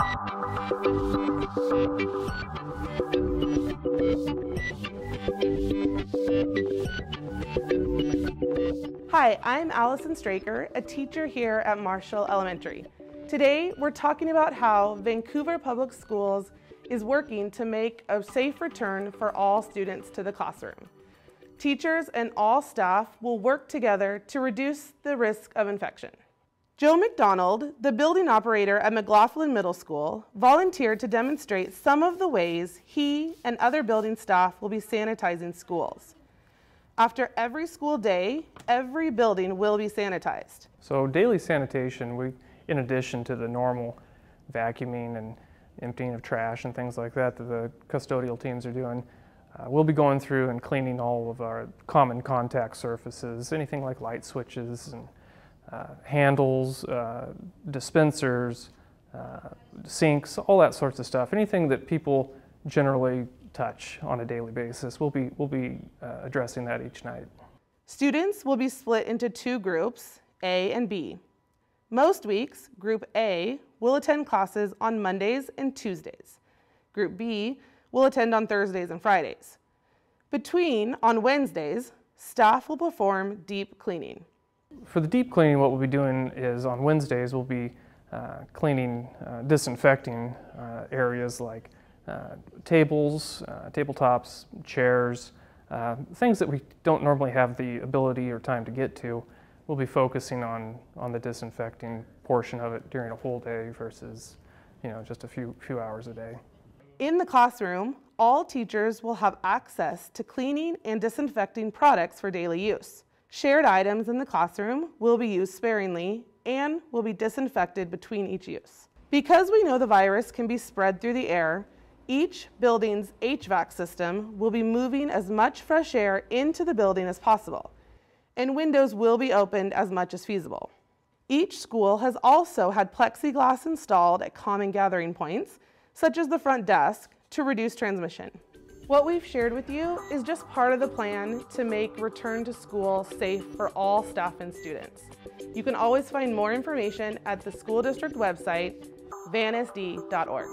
Hi, I'm Allison Straker, a teacher here at Marshall Elementary. Today, we're talking about how Vancouver Public Schools is working to make a safe return for all students to the classroom. Teachers and all staff will work together to reduce the risk of infection. Joe McDonald, the building operator at McLaughlin Middle School, volunteered to demonstrate some of the ways he and other building staff will be sanitizing schools. After every school day, every building will be sanitized. So daily sanitation, in addition to the normal vacuuming and emptying of trash and things like that the custodial teams are doing, we'll be going through and cleaning all of our common contact surfaces, anything like light switches and handles, dispensers, sinks, all that sorts of stuff. Anything that people generally touch on a daily basis, we'll be addressing that each night. Students will be split into two groups, A and B. Most weeks, Group A will attend classes on Mondays and Tuesdays. Group B will attend on Thursdays and Fridays. On Wednesdays, staff will perform deep cleaning. For the deep cleaning, what we'll be doing is on Wednesdays we'll be cleaning, disinfecting areas like tables, tabletops, chairs, things that we don't normally have the ability or time to get to. We'll be focusing on the disinfecting portion of it during a whole day versus, just a few hours a day. In the classroom, all teachers will have access to cleaning and disinfecting products for daily use. Shared items in the classroom will be used sparingly and will be disinfected between each use. Because we know the virus can be spread through the air, each building's HVAC system will be moving as much fresh air into the building as possible, and windows will be opened as much as feasible. Each school has also had plexiglass installed at common gathering points, such as the front desk, to reduce transmission. What we've shared with you is just part of the plan to make return to school safe for all staff and students. You can always find more information at the school district website, vansd.org.